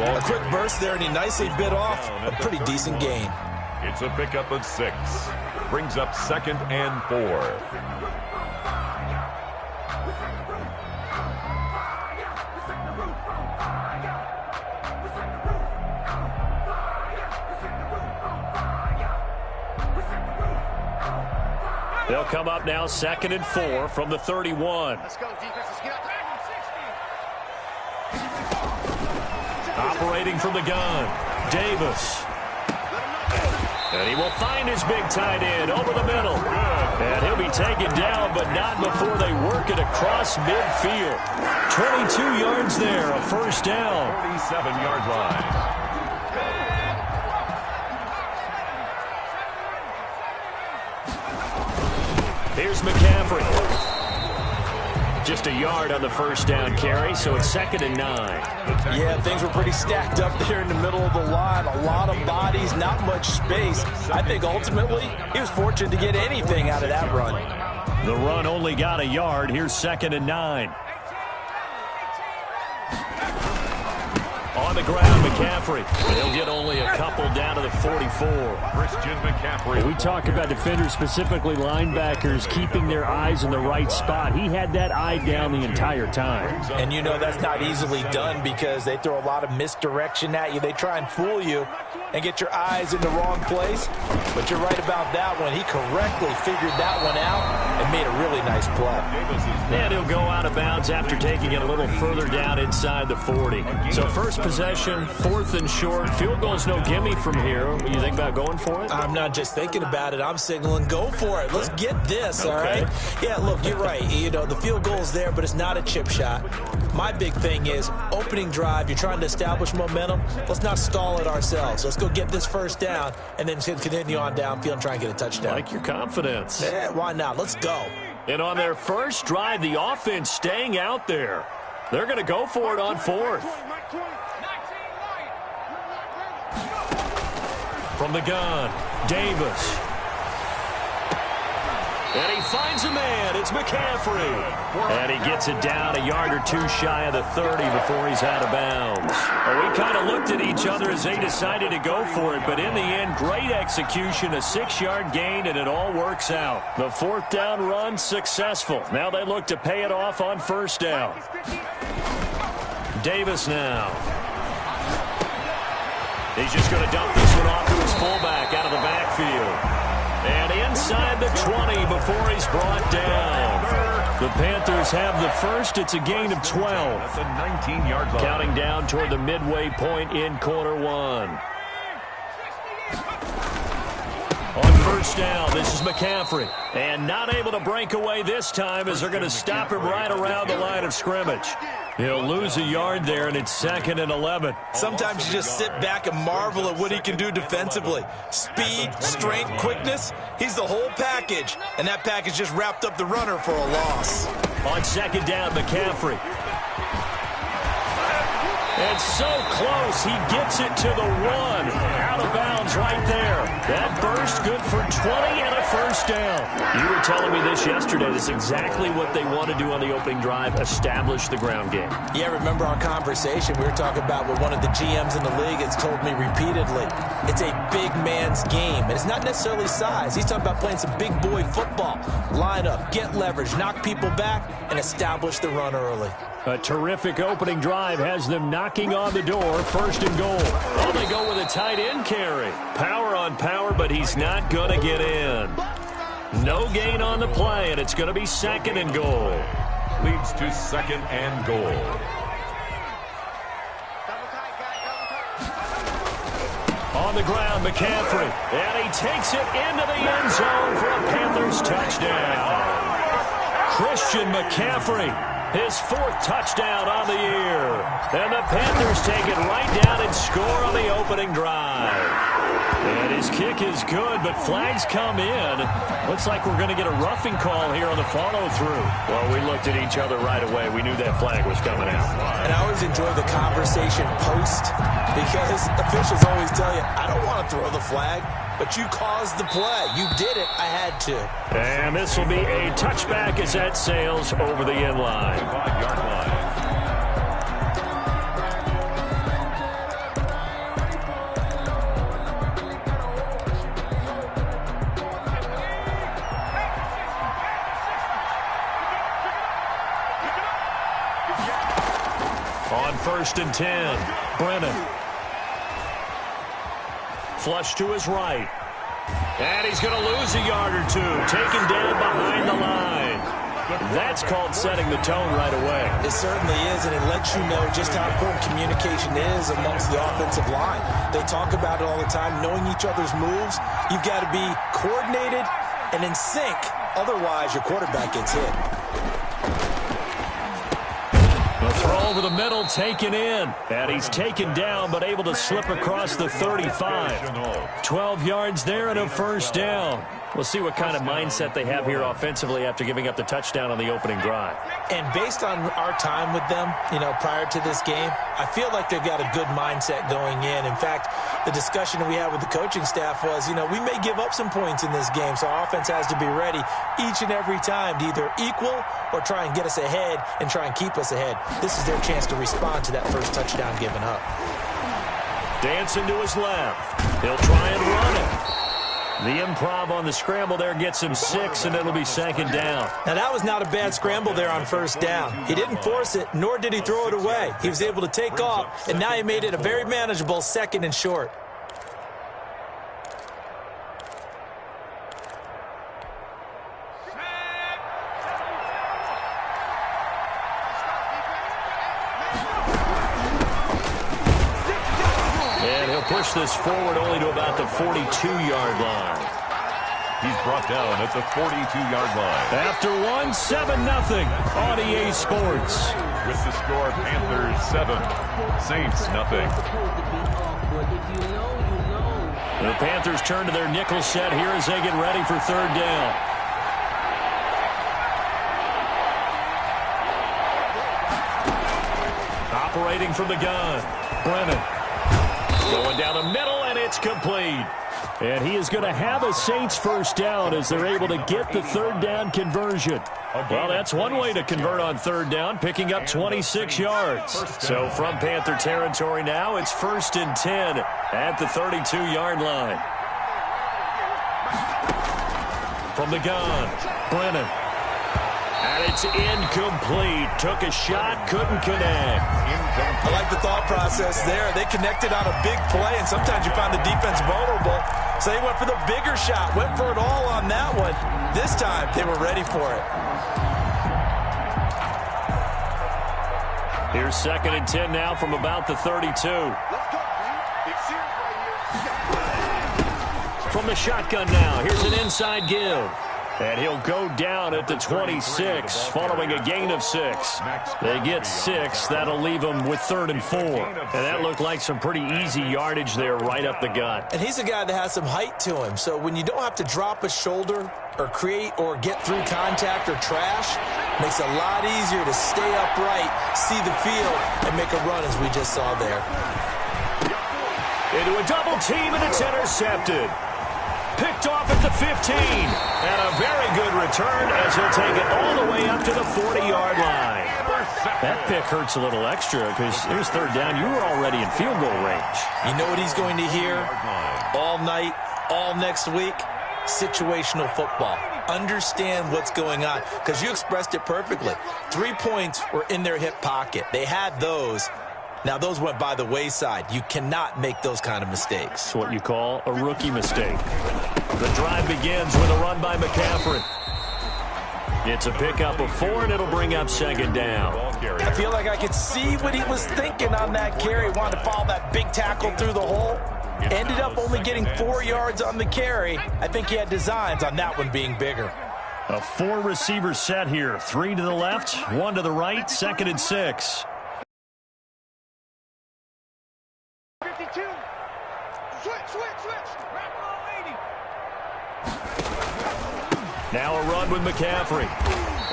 A quick burst there, and he nicely bit off a pretty decent gain. It's a pickup of 6. Brings up 2nd and 4. They'll come up now 2nd and 4 from the 31. Let's go, defense. Let's get out there. Operating from the gun, Davis. And he will find his big tight end over the middle. And he'll be taken down, but not before they work it across midfield. 22 yards there, a first down. 47-yard line. Here's McCaffrey. Just a yard on the first down carry, so it's 2nd and 9. Yeah, things were pretty stacked up there in the middle of the line. A lot of bodies, not much space. I think ultimately he was fortunate to get anything out of that run. The run only got a yard. Here's 2nd and 9. On the ground, McCaffrey. He'll get only a couple down to the 44. Christian McCaffrey. We talk about defenders, specifically linebackers, keeping their eyes in the right spot. He had that eye down the entire time. And you know that's not easily done because they throw a lot of misdirection at you. They try and fool you and get your eyes in the wrong place. But you're right about that one. He correctly figured that one out and made a really nice play. And he'll go out of bounds after taking it a little further down inside the 40. So first possession, 4th and short. Field goal's no gimme from here. You think about going for it? I'm not just thinking about it. I'm signaling go for it. Let's get this, all right? Yeah, look, you're right. You know, the field goal's there, but it's not a chip shot. My big thing is opening drive. You're trying to establish momentum. Let's not stall it ourselves. Let's go get this first down and then continue on downfield and try and get a touchdown. Like your confidence. Yeah, why not? Let's go. And on their first drive, the offense staying out there. They're going to go for it on 4th. From the gun, Davis. And he finds a man. It's McCaffrey. And he gets it down a yard or two shy of the 30 before he's out of bounds. Well, we kind of looked at each other as they decided to go for it. But in the end, great execution, a 6-yard gain, and it all works out. The 4th down run successful. Now they look to pay it off on first down. Davis now. He's just going to dump this one off to his fullback out of the backfield. And inside the 20 before he's brought down. The Panthers have the first. It's a gain of 12. That's a 19-yard line. Counting down toward the midway point in quarter 1. On first down, this is McCaffrey. And not able to break away this time as they're going to stop him right around the line of scrimmage. He'll lose a yard there, and it's 2nd and 11. Sometimes you just sit back and marvel at what he can do defensively. Speed, strength, quickness, he's the whole package. And that package just wrapped up the runner for a loss. On 2nd down, McCaffrey. And so close, he gets it to the 1. Out of bounds right there. That burst good for 20 and a first down. You were telling me this yesterday. This is exactly what they want to do on the opening drive, establish the ground game. Yeah, remember our conversation? We were talking about what one of the GMs in the league has told me repeatedly. It's a big man's game, and it's not necessarily size. He's talking about playing some big boy football. Line up, get leverage, knock people back, and establish the run early. A terrific opening drive has them knocking on the door, 1st and goal. Oh, they go with a tight end carry. Power on power, but he's not going to get in. No gain on the play, and it's going to be 2nd and goal. Leads to 2nd and goal. On the ground, McCaffrey. And he takes it into the end zone for a Panthers touchdown. Christian McCaffrey. His 4th touchdown on the year. And the Panthers take it right down and score on the opening drive. And his kick is good, but flags come in. Looks like we're going to get a roughing call here on the follow-through. Well, we looked at each other right away. We knew that flag was coming out. And I always enjoy the conversation post because officials always tell you, I don't want to throw the flag, but you caused the play. You did it. I had to. And this will be a touchback as that sails over the end line. 5-yard line. first and 10. Brennan. Flush to his right. And he's going to lose a yard or two. Taken down behind the line. That's called setting the tone right away. It certainly is, and it lets you know just how important communication is amongst the offensive line. They talk about it all the time, knowing each other's moves. You've got to be coordinated and in sync. Otherwise, your quarterback gets hit. The throw over the middle, taken in. And he's taken down, but able to slip across the 35. 12 yards there and a first down. We'll see what kind of mindset they have here offensively after giving up the touchdown on the opening drive. And based on our time with them, prior to this game, I feel like they've got a good mindset going in. In fact, the discussion we had with the coaching staff was, we may give up some points in this game, so our offense has to be ready each and every time to either equal or try and get us ahead and try and keep us ahead. This is their chance to respond to that first touchdown given up. Dancing to his left. He'll try and run it. The improv on the scramble there gets him 6, and it'll be second down. Now, that was not a bad scramble there on first down. He didn't force it, nor did he throw it away. He was able to take off, and now he made it a very manageable second and short. Push this forward only to about the 42-yard line. He's brought down at the 42-yard line. After one, 7-0 on EA Sports. With the score, Panthers 7, Saints nothing. The Panthers turn to their nickel set here as they get ready for third down. Operating from the gun, Brennan. Going down the middle, and it's complete. And he is going to have a Saints first down as they're able to get the third down conversion. Well, that's one way to convert on third down, picking up 26 yards. So from Panther territory now, it's first and 10 at the 32-yard line. From the gun, Brennan. And it's incomplete. Took a shot, couldn't connect. I like the thought process there. They connected on a big play, and sometimes you find the defense vulnerable. So they went for the bigger shot, went for it all on that one. This time, they were ready for it. Here's second and 10 now from about the 32. From the shotgun now, here's an inside give. And he'll go down at the 26 following a gain of 6. They get 6. That'll leave them with third and 4. And that looked like some pretty easy yardage there right up the gut. And he's a guy that has some height to him. So when you don't have to drop a shoulder or create or get through contact or trash, makes it a lot easier to stay upright, see the field, and make a run as we just saw there. Into a double team, and it's intercepted. Picked off at the 15. And a very good return as he'll take it all the way up to the 40-yard line. That pick hurts a little extra because it was third down. You were already in field goal range. You know what he's going to hear all night, all next week? Situational football. Understand what's going on because you expressed it perfectly. 3 points were in their hip pocket. They had those. Now, those went by the wayside. You cannot make those kind of mistakes. It's what you call a rookie mistake. The drive begins with a run by McCaffrey. It's a pickup of 4, and it'll bring up second down. I feel like I could see what he was thinking on that carry. Wanted to follow that big tackle through the hole. Ended up only getting 4 yards on the carry. I think he had designs on that one being bigger. A 4-receiver set here. 3 to the left, 1 to the right, second and 6. Now a run with McCaffrey.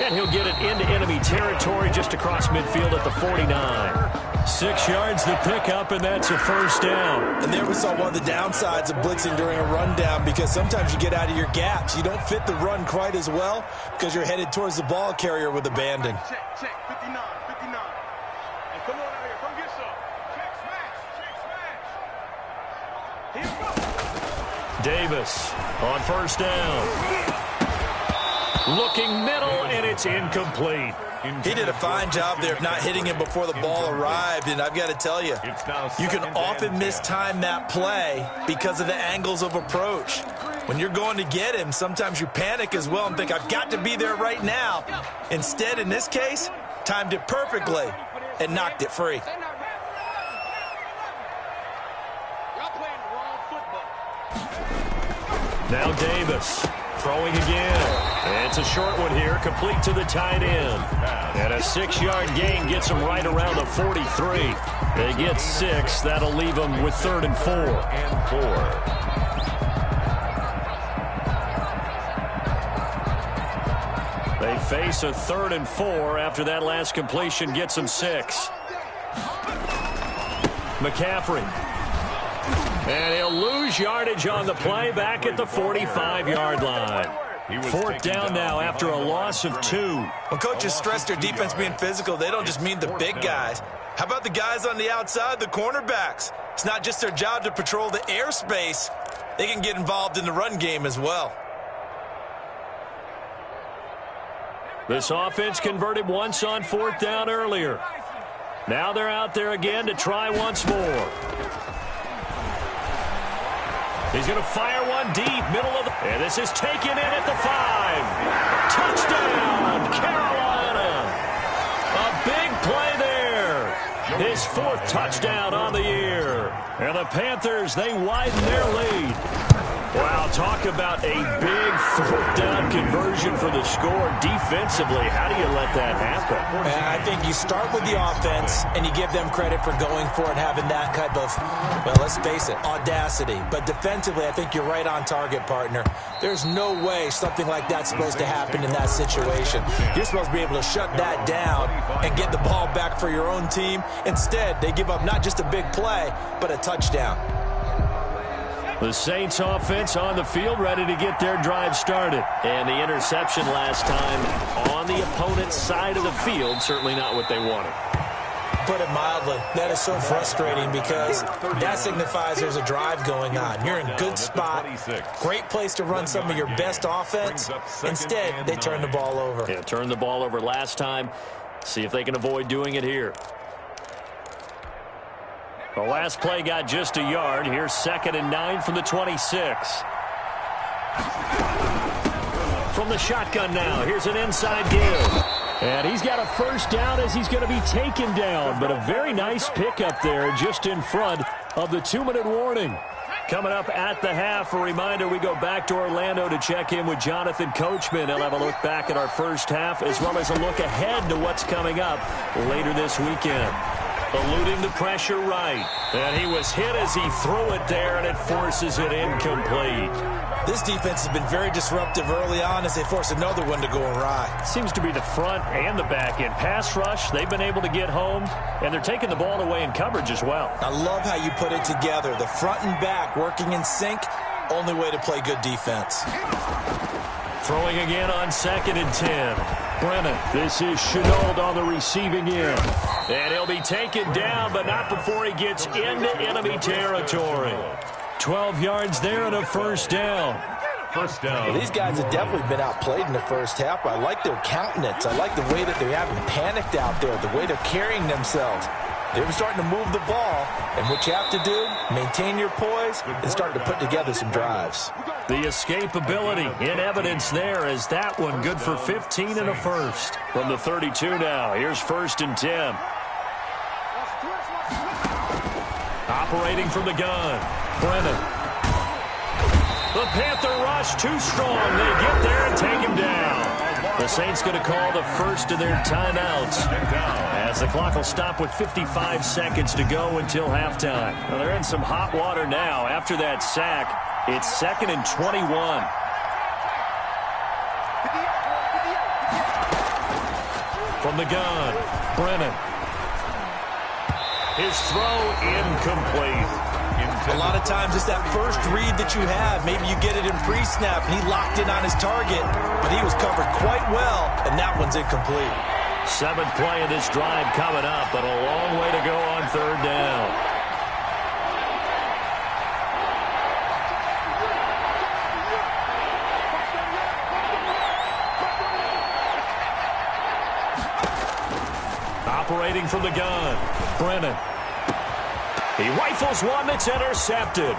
And he'll get it into enemy territory just across midfield at the 49. 6 yards the pickup, and that's a first down. And there we saw one of the downsides of blitzing during a rundown because sometimes you get out of your gaps. You don't fit the run quite as well because you're headed towards the ball carrier with abandon. Check, 59, 59. And come on out here, come get some. Check, smash. Here we go. Davis on first down. Looking middle, and it's incomplete. He did a fine job there of not hitting him before the ball arrived, and I've got to tell you, you can often mistime that play because of the angles of approach. When you're going to get him, sometimes you panic as well and think, I've got to be there right now. Instead, in this case, timed it perfectly and knocked it free. Now Davis throwing again. It's a short one here, complete to the tight end. And a 6-yard gain gets them right around the 43. They get 6. That'll leave them with 3rd and 4. They face a 3rd and 4 after that last completion gets them 6. McCaffrey. And he'll lose yardage on the play back at the 45-yard line. 4th down now after a loss of 2. When coaches stress their defense being physical, they don't just mean the big guys. How about the guys on the outside, the cornerbacks? It's not just their job to patrol the airspace. They can get involved in the run game as well. This offense converted once on 4th down earlier. Now they're out there again to try once more. He's going to fire one deep, middle of the... And this is taken in at the 5. Touchdown, Carolina. A big play there. His 4th touchdown on the year. And the Panthers, they widen their lead. Wow, talk about a big 4th down conversion for the score defensively. How do you let that happen? I think you start with the offense, and you give them credit for going for it, having that type of, well, let's face it, audacity. But defensively, I think you're right on target, partner. There's no way something like that's supposed to happen in that situation. You're supposed to be able to shut that down and get the ball back for your own team. Instead, they give up not just a big play, but a touchdown. The Saints offense on the field, ready to get their drive started. And the interception last time on the opponent's side of the field, certainly not what they wanted. Put it mildly, that is so frustrating because that signifies there's a drive going on. You're in a good spot, great place to run some of your best offense. Instead, they turn the ball over. Yeah, turned the ball over last time. See if they can avoid doing it here. The last play got just a yard. Here's 2nd and 9 from the 26. From the shotgun now, here's an inside give. And he's got a 1st down as he's going to be taken down. But a very nice pickup there just in front of the 2-minute warning. Coming up at the half, a reminder, we go back to Orlando to check in with Jonathan Coachman. He'll have a look back at our first half as well as a look ahead to what's coming up later this weekend. Eluding the pressure right. And he was hit as he threw it there, and it forces it incomplete. This defense has been very disruptive early on as they force another one to go awry. Seems to be the front and the back end. Pass rush, they've been able to get home, and they're taking the ball away in coverage as well. I love how you put it together. The front and back working in sync, only way to play good defense. Throwing again on 2nd and 10. Brennan, this is Chenault on the receiving end. And he'll be taken down, but not before he gets into enemy territory. 12 yards there and a 1st down. First down. Well, these guys have definitely been outplayed in the first half. I like their countenance. I like the way that they haven't panicked out there, the way they're carrying themselves. They're starting to move the ball, and what you have to do, maintain your poise and start to put together some drives. The escapability in evidence there as that one good for 15 and a 1st. From the 32 now, here's 1st and 10. Operating from the gun, Brennan. The Panther rush too strong. They get there and take him down. The Saints going to call the first of their timeouts as the clock will stop with 55 seconds to go until halftime. Well, they're in some hot water now after that sack. It's 2nd and 21. From the gun, Brennan. His throw incomplete. A lot of times it's that first read that you have. Maybe you get it in pre-snap, and he locked in on his target, but he was covered quite well, and that one's incomplete. 7th play of this drive coming up, but a long way to go on 3rd down. operating from the gun. Brennan. He rifles one that's intercepted.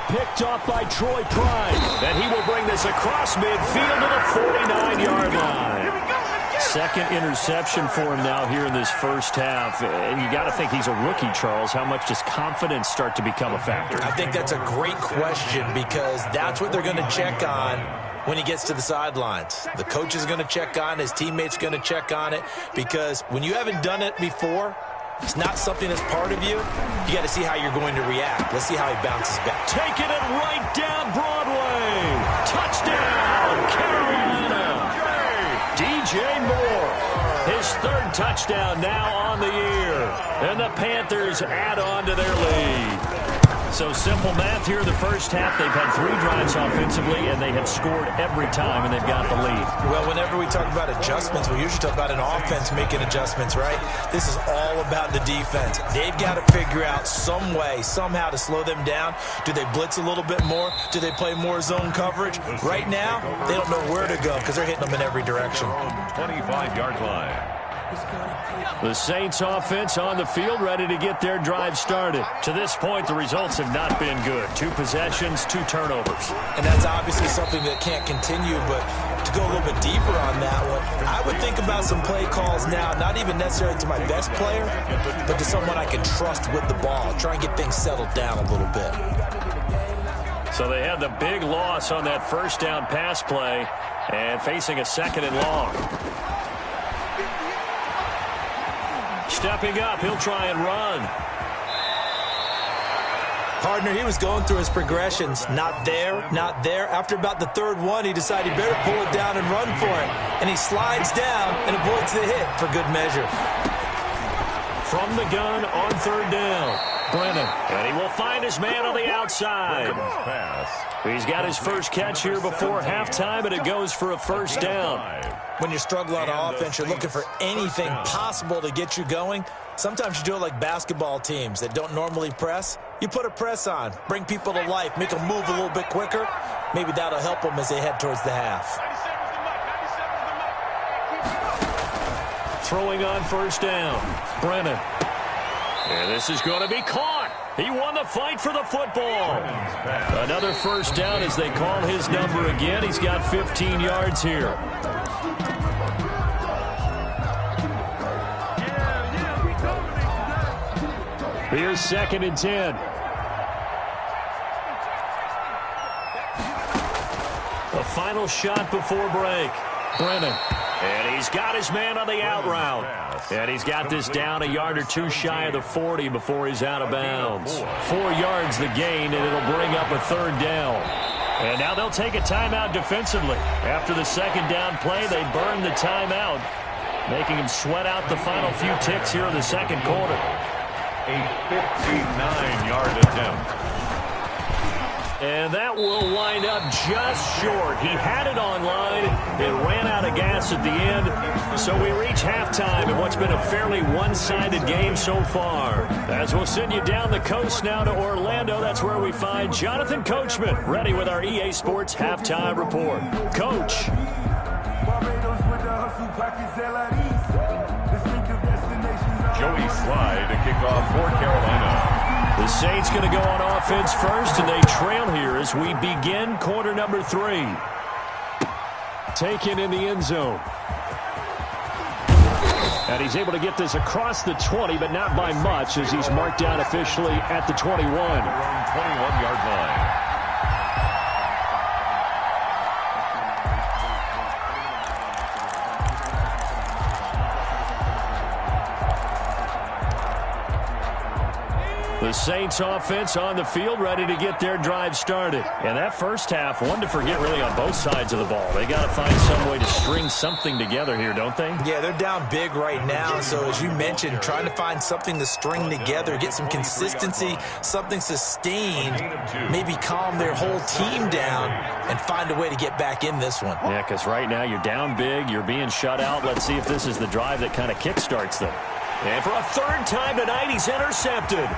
Picked off by Troy Pride. And he will bring this across midfield to the 49-yard line. Second interception for him now here in this first half. And you got to think he's a rookie, Charles. How much does confidence start to become a factor? I think that's a great question because that's what they're going to check on when he gets to the sidelines. The coach is going to check on it. His teammates going to check on it because when you haven't done it before, it's not something that's part of you. You got to see how you're going to react. Let's see how he bounces back. Taking it right down Broadway. Touchdown, Carolina. DJ Moore. His third touchdown now on the year. And the Panthers add on to their lead. So simple math here in the first half. They've had 3 drives offensively, and they have scored every time, and they've got the lead. Well, whenever we talk about adjustments, we usually talk about an offense making adjustments, right? This is all about the defense. They've got to figure out some way, somehow to slow them down. Do they blitz a little bit more? Do they play more zone coverage? Right now, they don't know where to go because they're hitting them in every direction. 25-yard line. The Saints offense on the field ready to get their drive started. To this point, the results have not been good. 2 possessions, 2 turnovers. And that's obviously something that can't continue, but to go a little bit deeper on that one, I would think about some play calls now, not even necessarily to my best player, but to someone I can trust with the ball. Try and get things settled down a little bit. So they had the big loss on that first down pass play and facing a 2nd and long. Stepping up, he'll try and run. Partner, he was going through his progressions. Not there, not there. After about the 3rd one, he decided he better pull it down and run for it. And he slides down and avoids the hit for good measure. From the gun on 3rd down. Brennan. And he will find his man on the outside. He's got his first catch here before halftime, and it goes for a first down. When you're struggling on offense, you're looking for anything possible to get you going. Sometimes you do it like basketball teams that don't normally press. You put a press on, bring people to life, make them move a little bit quicker. Maybe that'll help them as they head towards the half. Throwing on first down. Brennan. And this is going to be caught. He won the fight for the football. Another first down as they call his number again. He's got 15 yards here. Here's 2nd and 10. The final shot before break. Brennan. And he's got his man on the out route. And he's got this down a yard or 2 shy of the 40 before he's out of bounds. 4 yards the gain, and it'll bring up a 3rd down. And now they'll take a timeout defensively. After the 2nd down play, they burn the timeout, making him sweat out the final few ticks here in the 2nd quarter. A 59-yard attempt. And that will wind up just short. He had it online. It ran out of gas at the end. So we reach halftime in what's been a fairly one-sided game so far. As we'll send you down the coast now to Orlando, that's where we find Jonathan Coachman, ready with our EA Sports Halftime Report. Coach. Joey Slye to kick off for Carolina. The Saints going to go on offense first, and they trail here as we begin quarter number 3. Taken in the end zone. And he's able to get this across the 20, but not by much as he's marked down officially at the 21. 21-yard line. The Saints offense on the field ready to get their drive started. And that first half, one to forget really on both sides of the ball. They got to find some way to string something together here, don't they? Yeah, they're down big right now. So as you mentioned, trying to find something to string together, get some consistency, something sustained, maybe calm their whole team down and find a way to get back in this one. Yeah, because right now you're down big, you're being shut out. Let's see if this is the drive that kind of kickstarts them. And for a 3rd time tonight, he's intercepted.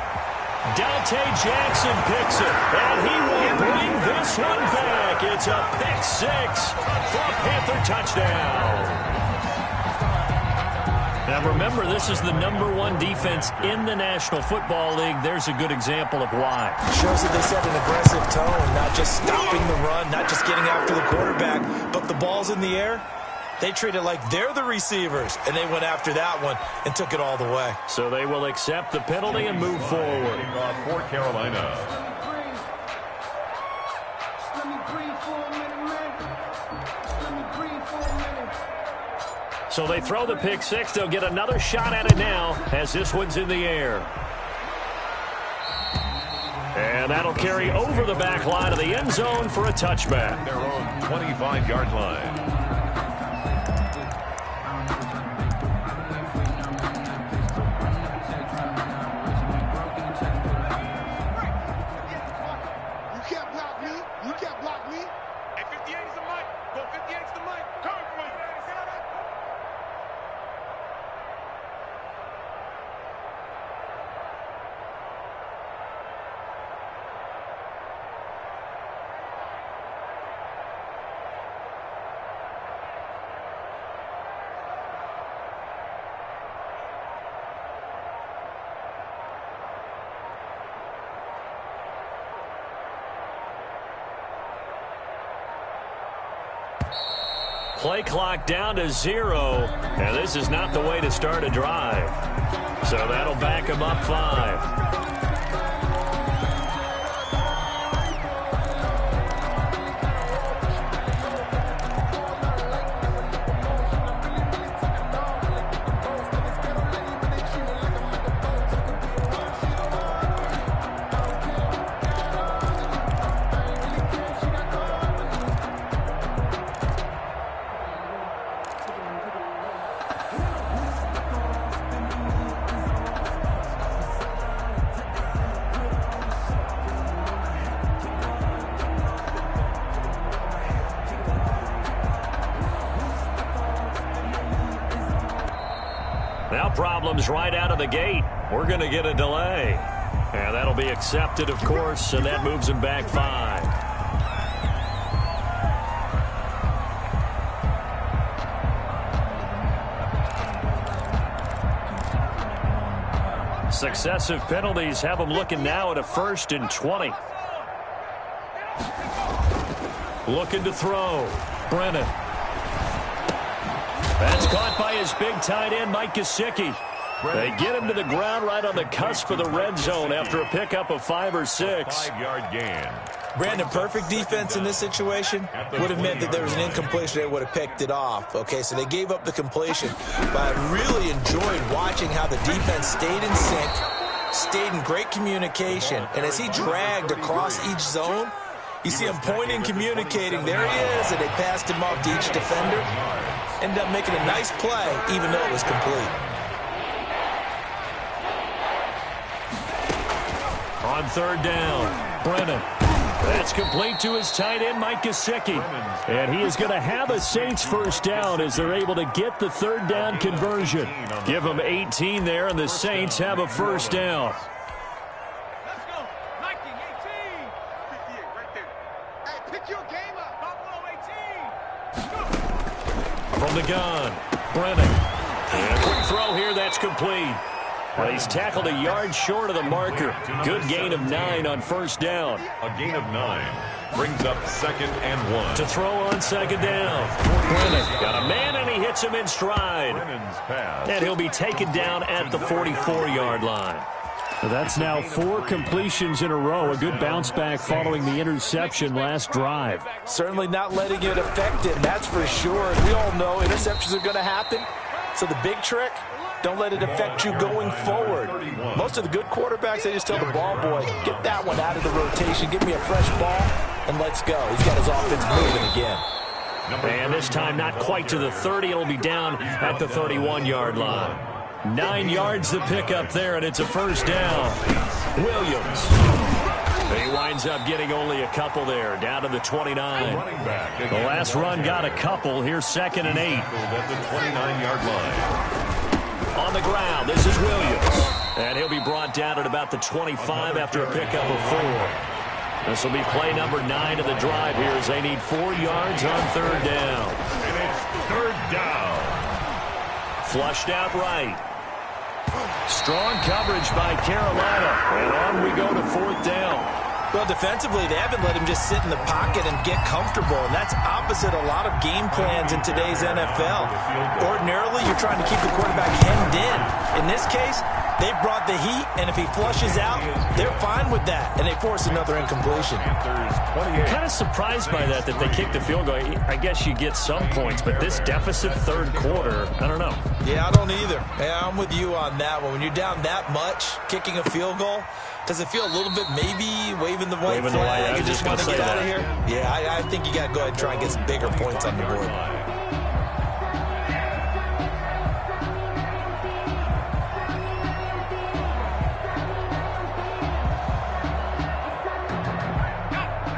Dante Jackson picks it, and he will bring this one back. It's a pick 6 for a Panther touchdown. Now remember, this is the #1 defense in the National Football League. There's a good example of why. Shows that they set an aggressive tone, not just stopping the run, not just getting after the quarterback, but the ball's in the air. They treat it like they're the receivers, and they went after that one and took it all the way. So they will accept the penalty and move forward. For Carolina. So they throw the pick six. They'll get another shot at it now as this one's in the air. And that'll carry over the back line of the end zone for a touchback. Their own 25-yard line. Play clock down to 0, and this is not the way to start a drive. So that'll back them up 5. Now problems right out of the gate. We're going to get a delay. And that'll be accepted, of course, and that moves him back 5. Successive penalties have them looking now at a 1st and 20. Looking to throw. Brennan. That's caught by his big tight end, Mike Gesicki. They get him to the ground right on the cusp of the red zone after a pickup of 5 or 6. 5-yard gain. Brandon, perfect defense in this situation would have meant that there was an incompletion. They would have picked it off. Okay, so they gave up the completion. But I really enjoyed watching how the defense stayed in sync, stayed in great communication. And as he dragged across each zone, you see him pointing, communicating. There he is, and they passed him off to each defender. Ended up making a nice play, even though it was complete. On 3rd down, Brennan. That's complete to his tight end, Mike Gesicki. And he is going to have a Saints 1st down as they're able to get the 3rd down conversion. Give them 18 there, and the Saints have a 1st down. Let's go. 19, 18. 58 right there. Hey, pick your game up. Buffalo 18. Go. From the gun, Brennan. And a quick throw here, that's complete. Well, he's tackled a yard short of the marker. Good gain of 9 on 1st down. A gain of 9 brings up 2nd and 1. To throw on 2nd down. Brennan got a man, and he hits him in stride. Brennan's pass. And he'll be taken down at the 44-yard line. That's now 4 completions in a row. A good bounce back following the interception last drive. Certainly not letting it affect him, that's for sure. And we all know interceptions are going to happen. So the big trick, don't let it affect you going forward. Most of the good quarterbacks, they just tell the ball boy, get that one out of the rotation, give me a fresh ball, and let's go. He's got his offense moving again. And this time not quite to the 30. It'll be down at the 31-yard line. 9 yards to pick up there, and it's a 1st down. Williams. He winds up getting only a couple there, down to the 29. The last run got a couple. Here's 2nd and 8. At the 29-yard line. On the ground, this is Williams. And he'll be brought down at about the 25 after a pickup of 4. This will be play number 9 of the drive here as they need 4 yards on 3rd down. And it's 3rd down. Flushed out right. Strong coverage by Carolina. And on we go to 4th down. Well, defensively, they haven't let him just sit in the pocket and get comfortable, and that's opposite a lot of game plans in today's NFL. Ordinarily, you're trying to keep the quarterback hemmed in. In this case, they brought the heat, and if he flushes out, they're fine with that, and they force another incompletion. Kind of surprised by that they kicked the field goal. I guess you get some points, but this deficit third quarter, I don't know. Yeah, I don't either. Yeah, I'm with you on that one. When you're down that much, kicking a field goal, does it feel a little bit maybe waving the white flag? You just want to get out of here? Yeah, I think you got to go ahead and try and get some bigger points on the board.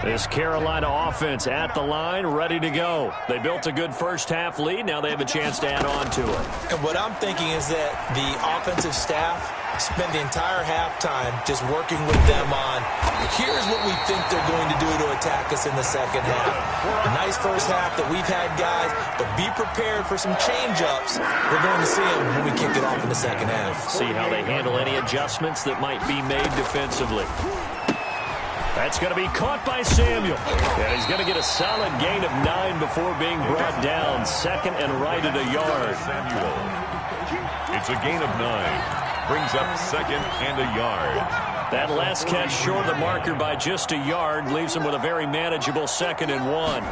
This Carolina offense at the line, ready to go. They built a good first-half lead. Now they have a chance to add on to it. And what I'm thinking is that the offensive staff spent the entire halftime just working with them on, here's what we think they're going to do to attack us in the second half. A nice first half that we've had, guys, but be prepared for some change-ups. We're going to see them when we kick it off in the second half. See how they handle any adjustments that might be made defensively. That's going to be caught by Samuel. And he's going to get a solid gain of 9 before being brought down. Second and right at a yard. Samuel. It's a gain of 9. Brings up second and a yard. That last catch short of the marker by just a yard leaves him with a very manageable 2nd and 1.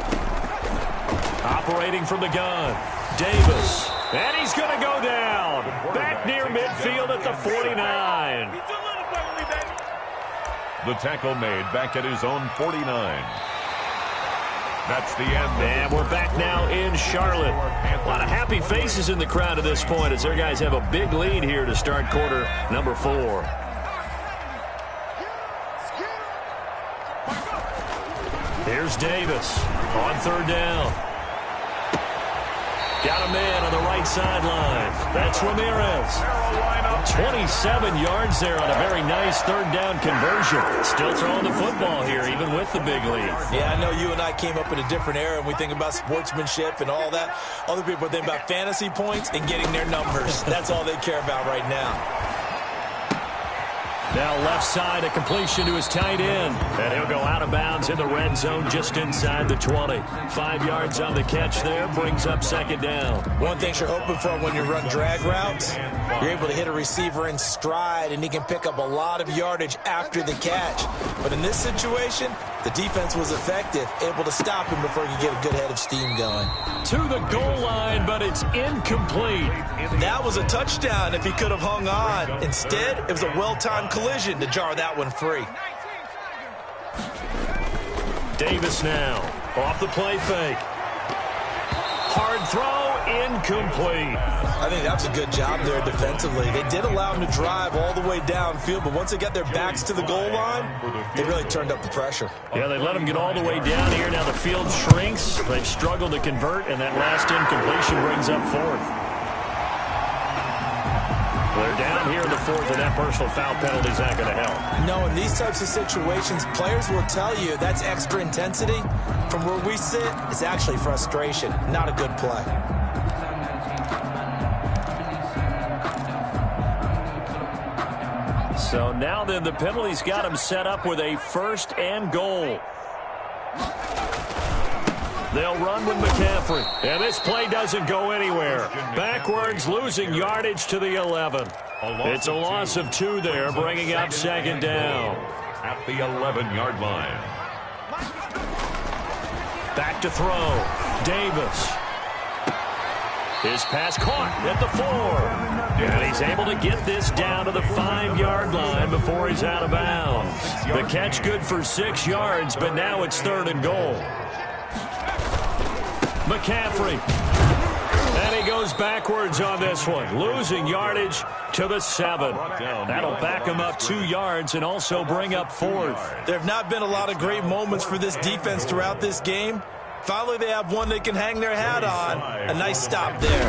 Operating from the gun, Davis. And he's going to go down. Back near midfield at the 49. The tackle made back at his own 49. That's the end. And we're back now in Charlotte. A lot of happy faces in the crowd at this point as their guys have a big lead here to start quarter number 4. Here's Davis on 3rd down. Got a man on the right sideline. That's Ramirez. 27 yards there on a very nice 3rd down conversion. Still throwing the football here, even with the big lead. Yeah, I know you and I came up in a different era, and we think about sportsmanship and all that. Other people think about fantasy points and getting their numbers. That's all they care about right now. Now left side, a completion to his tight end. And he'll go out of bounds in the red zone just inside the 20. 5 yards on the catch there, brings up 2nd down. One thing you're hoping for when you run drag routes, you're able to hit a receiver in stride, and he can pick up a lot of yardage after the catch. But in this situation, the defense was effective, able to stop him before he could get a good head of steam going. To the goal line, but it's incomplete. That was a touchdown if he could have hung on. Instead, it was a well-timed collision to jar that one free. Davis now off the play fake. Hard throw, incomplete. I think that was a good job there defensively. They did allow him to drive all the way downfield, but once they got their backs to the goal line, they really turned up the pressure. Yeah, they let him get all the way down here. Now the field shrinks. They've struggled to convert, and that last incompletion brings up 4th. They're down here in the 4th, and that personal foul penalty is not going to help. No, in these types of situations, players will tell you that's extra intensity. From where we sit, it's actually frustration, not a good play. So now then, the penalty's got him set up with a 1st and goal. They'll run with McCaffrey. And this play doesn't go anywhere. Backwards, losing yardage to the 11. It's a loss of 2 there, bringing up 2nd down. At the 11-yard line. Back to throw. Davis. His pass caught at the 4. And he's able to get this down to the 5-yard line before he's out of bounds. The catch good for 6 yards, but now it's 3rd and goal. McCaffrey. And he goes backwards on this one, losing yardage to the 7. That'll back him up 2 yards and also bring up 4th. There have not been a lot of great moments for this defense throughout this game. Finally, they have one they can hang their hat on. A nice stop there.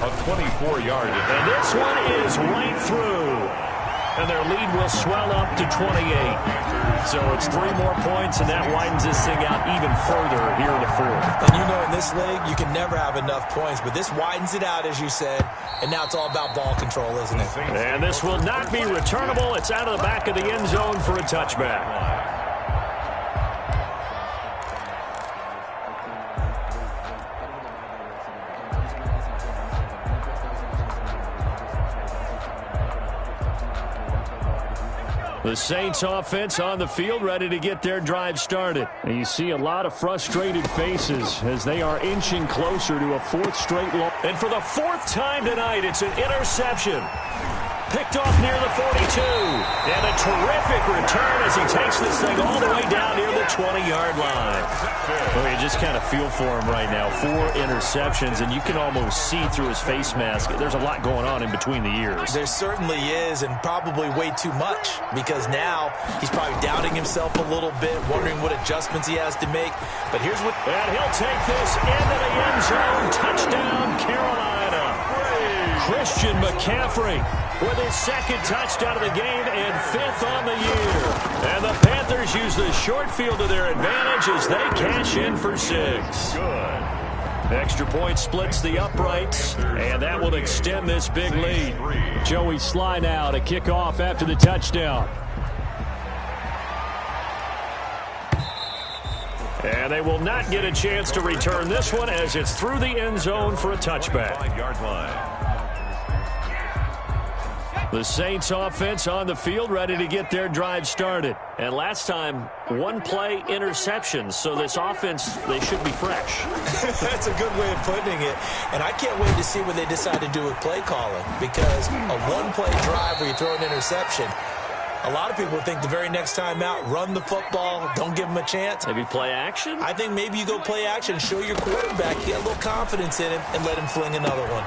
A 24-yard. And this one is right through. And their lead will swell up to 28. So it's 3 more points, and that widens this thing out even further here in the fourth. And you know in this league, you can never have enough points, but this widens it out, as you said, and now it's all about ball control, isn't it? And this will not be returnable. It's out of the back of the end zone for a touchback. The Saints offense on the field, ready to get their drive started. And you see a lot of frustrated faces as they are inching closer to a 4th straight loss. And for the 4th time tonight, it's an interception. Picked off near the 42. And a terrific return as he takes this thing all the way down near the 20-yard line. Well, you just kind of feel for him right now. 4 interceptions, and you can almost see through his face mask. There's a lot going on in between the ears. There certainly is, and probably way too much, because now he's probably doubting himself a little bit, wondering what adjustments he has to make. But here's what... And he'll take this into the end zone. Touchdown, Carolina. Christian McCaffrey with his 2nd touchdown of the game and 5th on the year. And the Panthers use the short field to their advantage as they cash in for 6. Good. Extra point splits the uprights, and that will extend this big lead. Joey Sly now to kick off after the touchdown. And they will not get a chance to return this one as it's through the end zone for a touchback. 5-yard line. The Saints offense on the field, ready to get their drive started. And last time, 1-play interceptions. So this offense, they should be fresh. That's a good way of putting it. And I can't wait to see what they decide to do with play calling. Because a 1-play drive where you throw an interception, a lot of people think the very next time out, run the football, don't give him a chance. Maybe play action? I think maybe you go play action, show your quarterback, you got a little confidence in him, and let him fling another one.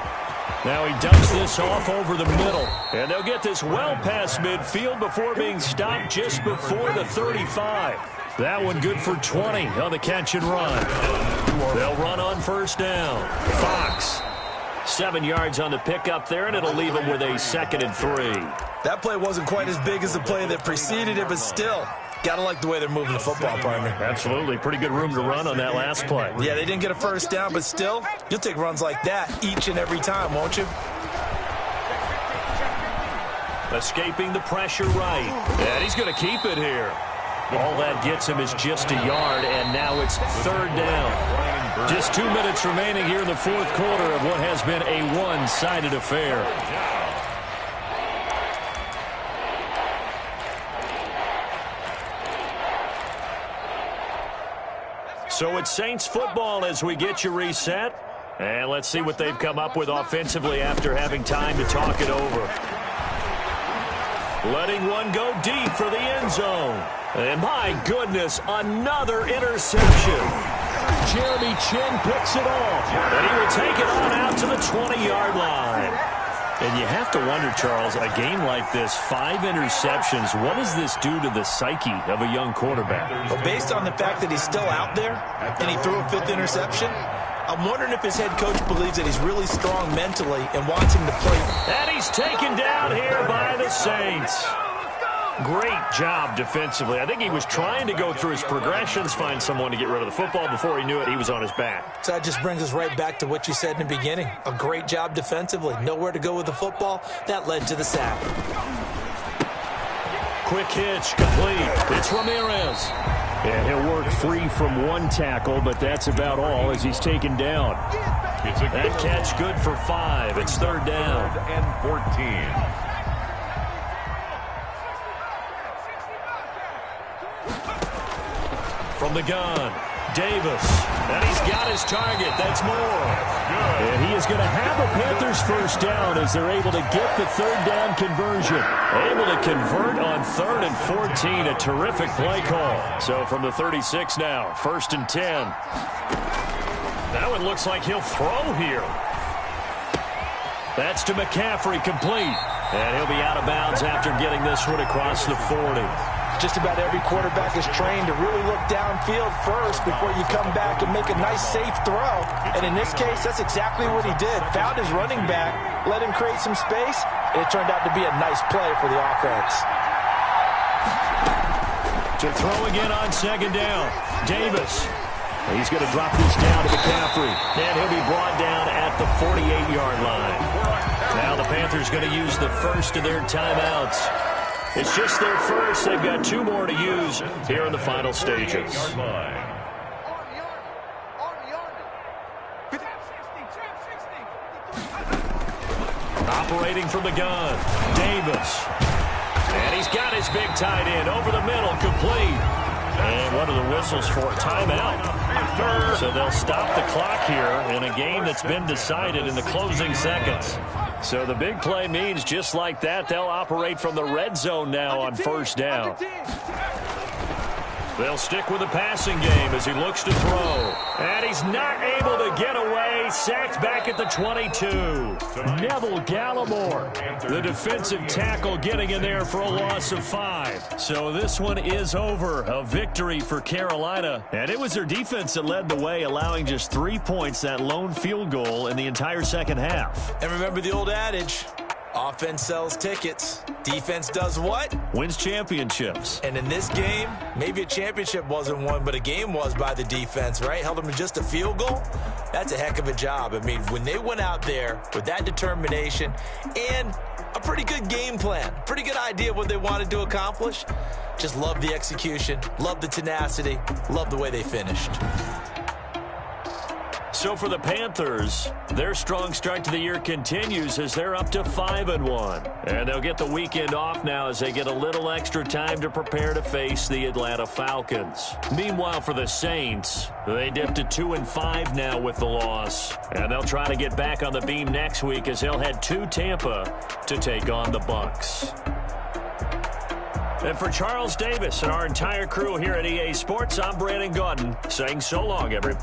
Now he dumps this off over the middle. And they'll get this well past midfield before being stopped just before the 35. That one good for 20 on the catch and run. They'll run on 1st down. Fox, 7 yards on the pickup there, and it'll leave them with a 2nd and 3. That play wasn't quite as big as the play that preceded it, but still, gotta like the way they're moving the football, partner. Absolutely. Pretty good room to run on that last play. Yeah, they didn't get a 1st down, but still, you'll take runs like that each and every time, won't you? Escaping the pressure right. And he's going to keep it here. All that gets him is just a yard, and now it's 3rd down. Just 2 minutes remaining here in the 4th quarter of what has been a one-sided affair. So it's Saints football as we get you reset. And let's see what they've come up with offensively after having time to talk it over. Letting one go deep for the end zone. And my goodness, another interception. Jeremy Chin picks it off. And he will take it on out to the 20-yard line. And you have to wonder, Charles, a game like this, 5 interceptions, what does this do to the psyche of a young quarterback? Well, based on the fact that he's still out there and he threw a 5th interception, I'm wondering if his head coach believes that he's really strong mentally and wants him to play. And he's taken down here by the Saints. Great job defensively. I think he was trying to go through his progressions, find someone to get rid of the football. Before he knew it, he was on his back. So that just brings us right back to what you said in the beginning. A great job defensively. Nowhere to go with the football. That led to the sack. Quick hitch, complete. It's Ramirez. And he'll work free from 1 tackle, but that's about all as he's taken down. That catch good for 5. It's 3rd down. 3rd and 14. From the gun, Davis. And he's got his target. That's more. And he is going to have a Panthers 1st down as they're able to get the 3rd down conversion. Able to convert on 3rd and 14. A terrific play call. So from the 36 now, 1st and 10. That one looks like he'll throw here. That's to McCaffrey, complete. And he'll be out of bounds after getting this one across the 40. Just about every quarterback is trained to really look downfield first before you come back and make a nice, safe throw. And in this case, that's exactly what he did. Found his running back, let him create some space, It turned out to be a nice play for the offense. To throw again on second down. Davis. He's going to drop this down to McCaffrey. And he'll be brought down at the 48-yard line. Now the Panthers going to use the first of their timeouts. It's just their first. They've got 2 more to use here in the final stages. Operating from the gun, Davis. And he's got his big tight end over the middle, complete. And one of the whistles for a timeout. So they'll stop the clock here in a game that's been decided in the closing seconds. So the big play means just like that, they'll operate from the red zone now on first down. They'll stick with the passing game as he looks to throw. And he's not able to get away. Sacked back at the 22. Neville Gallimore, the defensive tackle, getting in there for a loss of 5. So this one is over. A victory for Carolina. And it was their defense that led the way, allowing just 3 points, that lone field goal in the entire second half. And remember the old adage, offense sells tickets. Defense does what? Wins championships. And in this game, maybe a championship wasn't won, but a game was by the defense, right? Held them to just a field goal. That's a heck of a job. I mean, when they went out there with that determination and a pretty good game plan, pretty good idea of what they wanted to accomplish, just love the execution, love the tenacity, love the way they finished. So for the Panthers, their strong start to the year continues as they're up to 5-1. And they'll get the weekend off now as they get a little extra time to prepare to face the Atlanta Falcons. Meanwhile, for the Saints, they dipped to 2-5 now with the loss. And they'll try to get back on the beam next week as they'll head to Tampa to take on the Bucs. And for Charles Davis and our entire crew here at EA Sports, I'm Brandon Gaudin saying so long, everyone.